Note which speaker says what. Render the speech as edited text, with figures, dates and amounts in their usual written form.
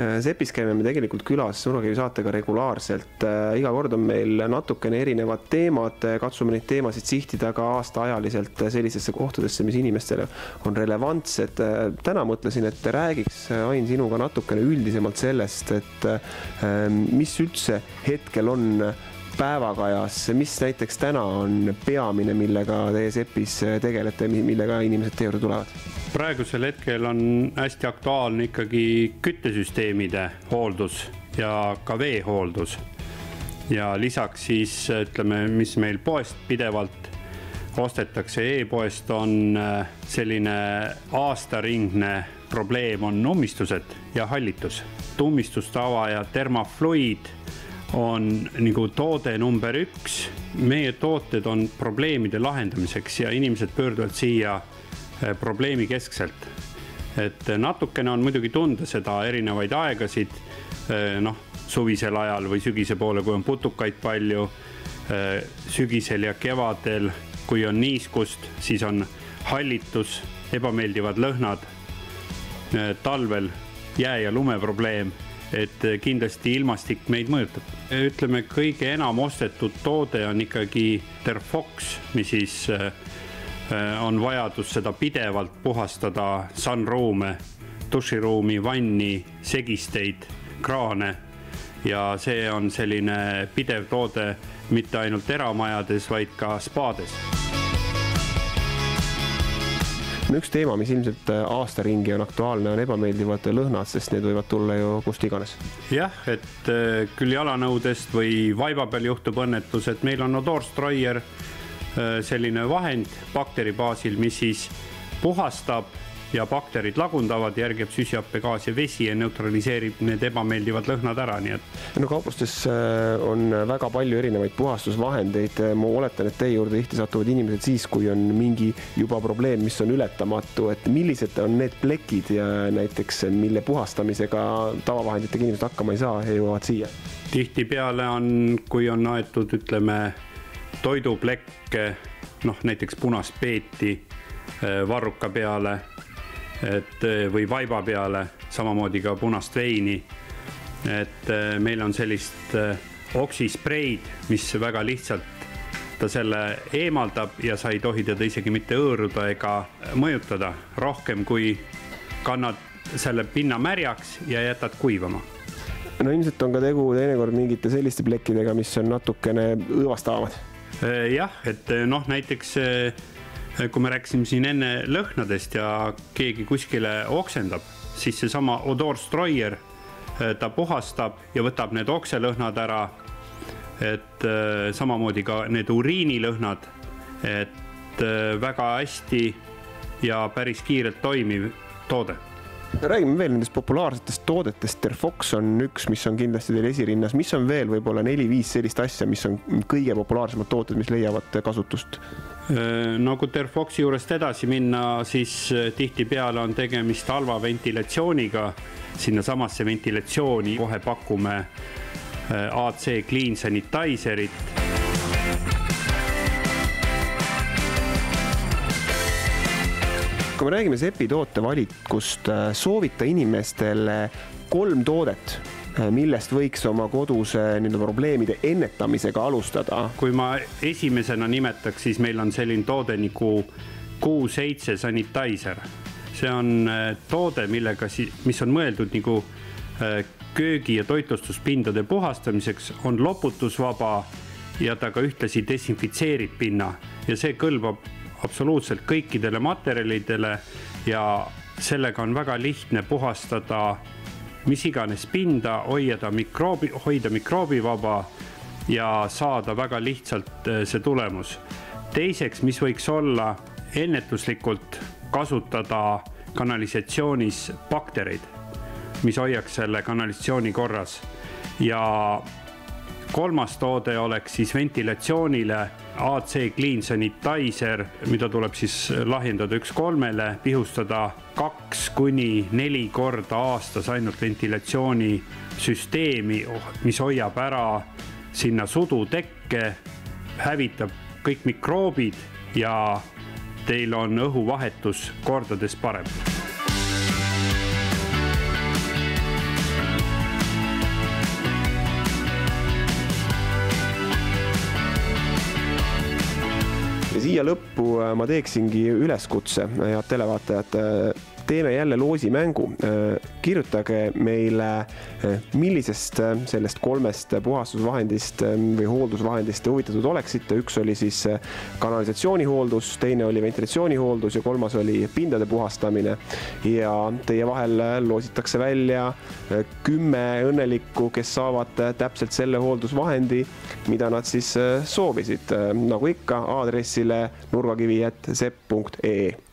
Speaker 1: Sepis käime me tegelikult külas Nurgakivi saatega regulaarselt. Iga kord on meil natukene erinevad teemad, katsume neid teemasid sihtida ka aastaajaliselt sellisesse kohtadesse, mis inimestele on relevantsed. Täna mõtlesin, et räägiks Ain sinuga natukene üldisemalt sellest, et mis üldse hetkel on päevakajas, mis näiteks täna on peamine, millega teie Sepis tegelete, millega inimesed teie juurde tulevad?
Speaker 2: Praegusel hetkel on hästi aktuaalne ikkagi küttesüsteemide hooldus ja ka veehooldus. Ja lisaks siis, ütleme, mis meil poest pidevalt ostetakse e-poest, on selline aastaringne probleem on ummistused ja hallitus. Tummistustava ja termafluid on nagu toode number 1. Meie tooted on probleemide lahendamiseks ja inimesed pöörduvad siia probleemi keskselt. Et natukene on muidugi tunda seda erinevaid aegasid, suvisel ajal või sügise poole, kui on putukaid palju, sügisel ja kevadel, kui on niiskust, siis on hallitus, ebameeldivad lõhnad, talvel jää- ja lumeprobleem, et kindlasti ilmastik meid mõjutab. Ütleme, kõige enam ostetud toode on ikkagi Terfox, mis siis on vajadus seda pidevalt puhastada sunroome, duširuumi, vanni, segisteid, kraane ja see on selline pidev toode mitte ainult eramajades, vaid ka spaades.
Speaker 1: Üks teema, mis ilmselt aastaringi on aktuaalne, on ebameeldivad lõhnad, sest need võivad tulla ju kust iganes.
Speaker 2: Jah, et küll jalanõudest või vaiba peal juhtub õnnetus, et meil on Odor Destroyer selline vahend bakteri baasil, mis siis puhastab ja bakterid lagundavad, järgib süsihappegaas ja vesi ja neutraliseerib need ebameeldivad lõhnad ära. Nii et...
Speaker 1: Kauplustes on väga palju erinevaid puhastusvahendeid. Ma oletan, et teie juurde tihti satuvad inimesed siis, kui on mingi juba probleem, mis on ületamatu. Et millised on need plekid ja näiteks, mille puhastamisega tavavahenditega inimesed hakkama ei saa ja jõuavad siia?
Speaker 2: Tihti peale on, kui on aetud, ütleme, toiduplekk, näiteks punast peeti varruka peale või vaiba peale, samamoodi ka punast veini. Et meil on sellist oksispreid, mis väga lihtsalt ta selle eemaldab ja sa ei tohi teda isegi mitte õõruda ega mõjutada rohkem, kui kannad selle pinna märjaks ja jätad kuivama.
Speaker 1: Ilmselt on ka tegu teinekord mingite selliste plekkidega, mis on natukene õõvastavamad.
Speaker 2: Jah, et näiteks kui me rääksime siin enne lõhnadest ja keegi kuskile oksendab, siis see sama Odor Destroyer, ta puhastab ja võtab need okselõhnad ära, et samamoodi ka need uriinilõhnad, et väga hästi ja päris kiirelt toimiv toode.
Speaker 1: Räägime veel nendest populaarsetest toodetest. Terfox on üks, mis on kindlasti teil esirinnas. Mis on veel võib-olla 4-5 sellist asja, mis on kõige populaarsemad tooted, mis leiavad kasutust?
Speaker 2: Kui Terfoxi juurest edasi minna, siis tihti peale on tegemist halva ventilatsiooniga. Sinna samasse ventilatsiooni kohe pakume AC Clean Sanitizerit. Kui
Speaker 1: me räägime Sepi toote valikust, soovita inimestele 3 toodet, millest võiks oma koduse probleemide ennetamisega alustada. Kui ma esimesena nimetaks, siis meil on selline toode nagu Q7 Sanitizer. See on toode, mis on mõeldud nagu köögi- ja toitlustuspindade puhastamiseks, on loputusvaba ja ta ka ühtlasi desinfitseerib pinna ja see kõlbab absoluutselt kõikidele materjalidele ja sellega on väga lihtne puhastada mis iganes pinda, hoida mikroobivaba ja saada väga lihtsalt see tulemus. Teiseks, mis võiks olla ennetuslikult kasutada kanalisatsioonis baktereid, mis hoiaks selle kanalisatsiooni korras. Ja kolmas toode oleks siis ventilatsioonile AC Clean Sanitizer, mida tuleb siis lahjendada 1/3, pihustada 2-4 korda aastas ainult ventilatsioonisüsteemi, mis hoiab ära sinna sudutekke, hävitab kõik mikroobid ja teil on õhuvahetus kordades parem. Ja siia lõppu ma teeksingi üleskutse, head televaatajad, teeme jälle loosimängu. Kirjutage meile, millisest sellest 3 puhastusvahendist või hooldusvahendist huvitatud oleksite. Üks oli siis kanalisatsioonihooldus, teine oli ventilatsioonihooldus ja 3. oli pindade puhastamine. Ja teie vahel loositakse välja 10 õnnelikku, kes saavad täpselt selle hooldusvahendi, mida nad siis soovisid. Nagu ikka, aadressile nurgakivi@sepp.ee.